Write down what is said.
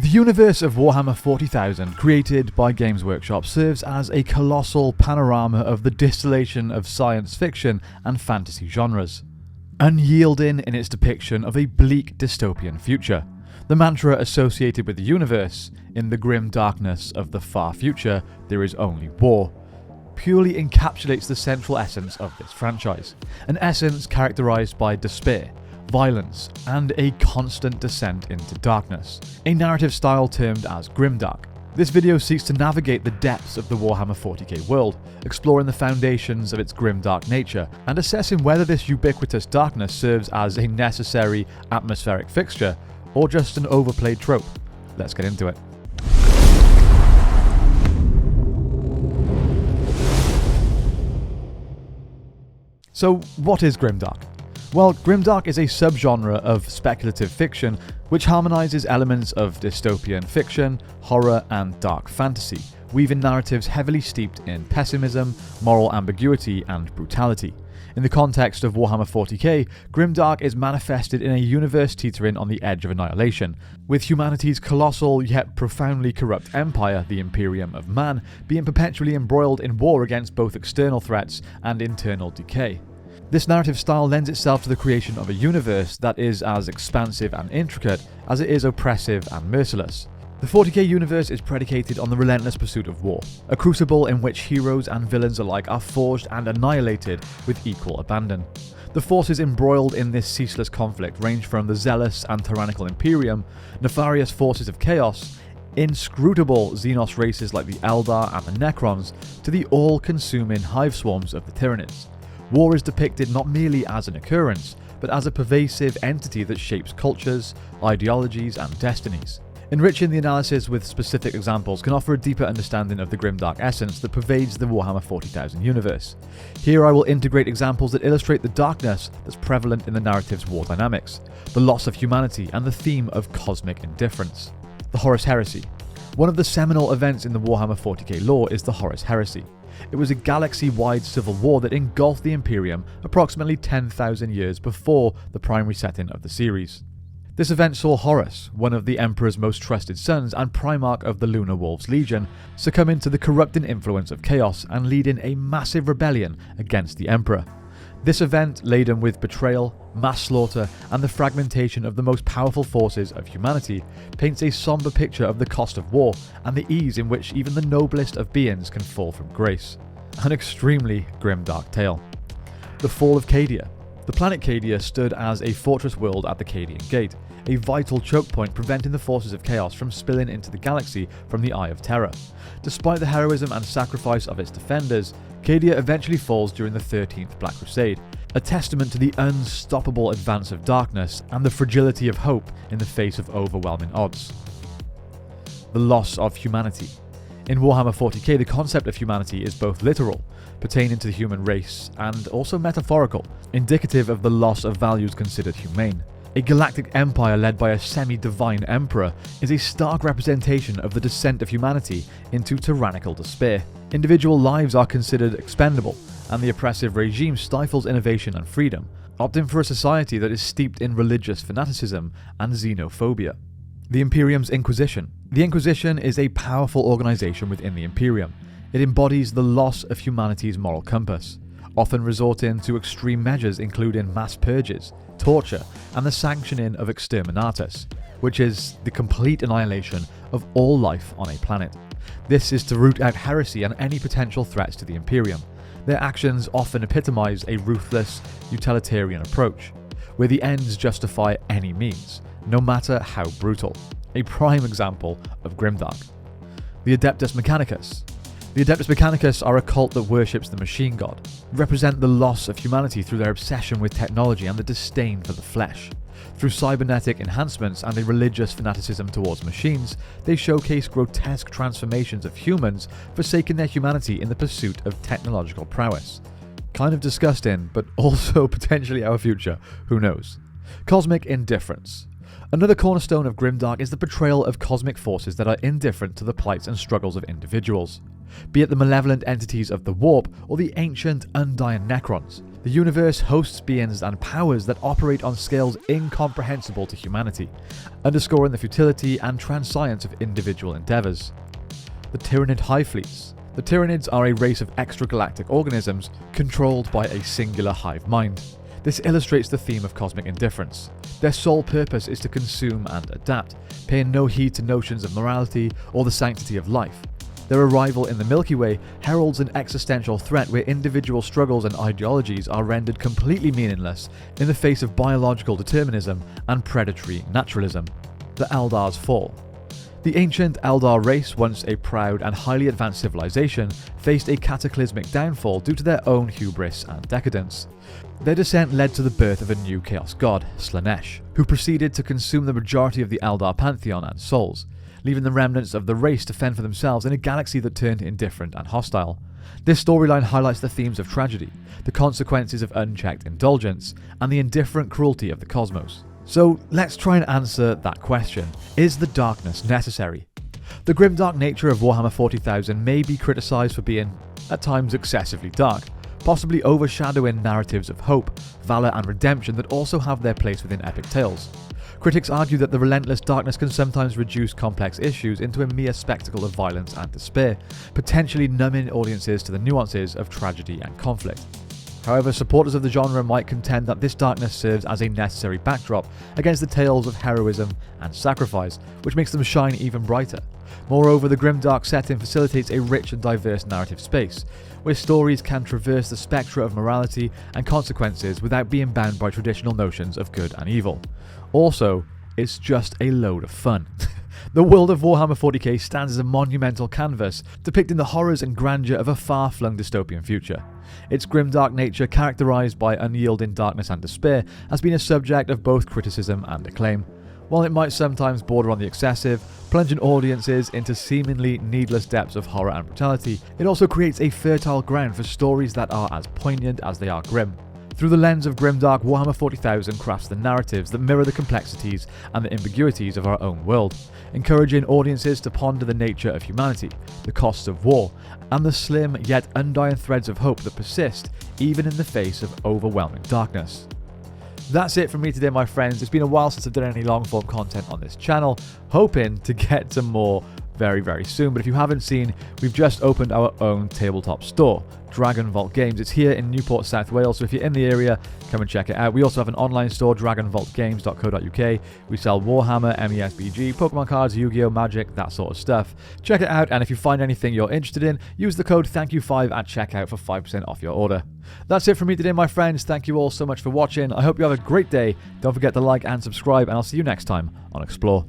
The universe of Warhammer 40,000, created by Games Workshop, serves as a colossal panorama of the distillation of science fiction and fantasy genres, unyielding in its depiction of a bleak dystopian future. The mantra associated with the universe, "In the grim darkness of the far future, there is only war," purely encapsulates the central essence of this franchise, an essence characterized by despair, violence, and a constant descent into darkness, a narrative style termed as grimdark. This video seeks to navigate the depths of the Warhammer 40k world, exploring the foundations of its grimdark nature, and assessing whether this ubiquitous darkness serves as a necessary atmospheric fixture, or just an overplayed trope. Let's get into it. So, what is grimdark? Well, grimdark is a subgenre of speculative fiction which harmonizes elements of dystopian fiction, horror, and dark fantasy, weaving narratives heavily steeped in pessimism, moral ambiguity, and brutality. In the context of Warhammer 40k, grimdark is manifested in a universe teetering on the edge of annihilation, with humanity's colossal yet profoundly corrupt empire, the Imperium of Man, being perpetually embroiled in war against both external threats and internal decay. This narrative style lends itself to the creation of a universe that is as expansive and intricate as it is oppressive and merciless. The 40k universe is predicated on the relentless pursuit of war, a crucible in which heroes and villains alike are forged and annihilated with equal abandon. The forces embroiled in this ceaseless conflict range from the zealous and tyrannical Imperium, nefarious forces of chaos, inscrutable Xenos races like the Eldar and the Necrons, to the all-consuming hive swarms of the Tyranids. War is depicted not merely as an occurrence, but as a pervasive entity that shapes cultures, ideologies, and destinies. Enriching the analysis with specific examples can offer a deeper understanding of the grimdark essence that pervades the Warhammer 40,000 universe. Here I will integrate examples that illustrate the darkness that's prevalent in the narrative's war dynamics, the loss of humanity, and the theme of cosmic indifference. The Horus Heresy. One of the seminal events in the Warhammer 40k lore is the Horus Heresy. It was a galaxy-wide civil war that engulfed the Imperium approximately 10,000 years before the primary setting of the series. This event saw Horus, one of the Emperor's most trusted sons and Primarch of the Lunar Wolves Legion, succumbing to the corrupting influence of chaos and leading a massive rebellion against the Emperor. This event, laden with betrayal, mass slaughter, and the fragmentation of the most powerful forces of humanity, paints a somber picture of the cost of war and the ease in which even the noblest of beings can fall from grace. An extremely grimdark tale. The Fall of Cadia. The planet Cadia stood as a fortress world at the Cadian Gate, a vital choke point preventing the forces of chaos from spilling into the galaxy from the Eye of Terror. Despite the heroism and sacrifice of its defenders, Cadia eventually falls during the 13th Black Crusade, a testament to the unstoppable advance of darkness and the fragility of hope in the face of overwhelming odds. The loss of humanity. In Warhammer 40k, the concept of humanity is both literal, pertaining to the human race, and also metaphorical, indicative of the loss of values considered humane. A galactic empire led by a semi-divine emperor is a stark representation of the descent of humanity into tyrannical despair. Individual lives are considered expendable, and the oppressive regime stifles innovation and freedom, opting for a society that is steeped in religious fanaticism and xenophobia. The Imperium's Inquisition. The Inquisition is a powerful organization within the Imperium. It embodies the loss of humanity's moral compass, often resorting to extreme measures including mass purges, torture, and the sanctioning of exterminatus, which is the complete annihilation of all life on a planet. This is to root out heresy and any potential threats to the Imperium. Their actions often epitomize a ruthless, utilitarian approach, where the ends justify any means, no matter how brutal. A prime example of grimdark. The Adeptus Mechanicus. The Adeptus Mechanicus are a cult that worships the machine god, represent the loss of humanity through their obsession with technology and the disdain for the flesh. Through cybernetic enhancements and a religious fanaticism towards machines, they showcase grotesque transformations of humans forsaking their humanity in the pursuit of technological prowess. Kind of disgusting, but also potentially our future, who knows. Cosmic indifference. Another cornerstone of grimdark is the portrayal of cosmic forces that are indifferent to the plights and struggles of individuals. Be it the malevolent entities of the Warp or the ancient, undying Necrons, The universe hosts beings and powers that operate on scales incomprehensible to humanity, underscoring the futility and transscience of individual endeavours. The Tyranid Hive Fleets. The Tyranids are a race of extragalactic organisms controlled by a singular hive mind. This illustrates the theme of cosmic indifference. Their sole purpose is to consume and adapt, paying no heed to notions of morality or the sanctity of life. Their arrival in the Milky Way heralds an existential threat where individual struggles and ideologies are rendered completely meaningless in the face of biological determinism and predatory naturalism. The Eldar's Fall. The ancient Eldar race, once a proud and highly advanced civilization, faced a cataclysmic downfall due to their own hubris and decadence. Their descent led to the birth of a new chaos god, Slaanesh, who proceeded to consume the majority of the Eldar pantheon and souls, leaving the remnants of the race to fend for themselves in a galaxy that turned indifferent and hostile. This storyline highlights the themes of tragedy, the consequences of unchecked indulgence, and the indifferent cruelty of the cosmos. So let's try and answer that question. Is the darkness necessary? The grimdark nature of Warhammer 40,000 may be criticised for being, at times, excessively dark, possibly overshadowing narratives of hope, valour and redemption that also have their place within epic tales. Critics argue that the relentless darkness can sometimes reduce complex issues into a mere spectacle of violence and despair, potentially numbing audiences to the nuances of tragedy and conflict. However, supporters of the genre might contend that this darkness serves as a necessary backdrop against the tales of heroism and sacrifice, which makes them shine even brighter. Moreover, the grimdark setting facilitates a rich and diverse narrative space, where stories can traverse the spectra of morality and consequences without being bound by traditional notions of good and evil. Also, it's just a load of fun. The world of Warhammer 40k stands as a monumental canvas, depicting the horrors and grandeur of a far-flung dystopian future. Its grimdark nature, characterised by unyielding darkness and despair, has been a subject of both criticism and acclaim. While it might sometimes border on the excessive, plunging audiences into seemingly needless depths of horror and brutality, it also creates a fertile ground for stories that are as poignant as they are grim. Through the lens of grimdark, Warhammer 40,000 crafts the narratives that mirror the complexities and the ambiguities of our own world, encouraging audiences to ponder the nature of humanity, the costs of war, and the slim yet undying threads of hope that persist even in the face of overwhelming darkness. That's it from me today, my friends. It's been a while since I've done any long-form content on this channel, hoping to get some more very, very soon. But if you haven't seen, we've just opened our own tabletop store, Dragon Vault Games. It's here in Newport, South Wales, so if you're in the area, come and check it out. We also have an online store, dragonvaultgames.co.uk. We sell Warhammer, MESBG, Pokemon cards, Yu-Gi-Oh, Magic, that sort of stuff. Check it out, and if you find anything you're interested in, use the code THANKYOU5 at checkout for 5% off your order. That's it from me today, my friends. Thank you all so much for watching. I hope you have a great day. Don't forget to like and subscribe, and I'll see you next time on Explore.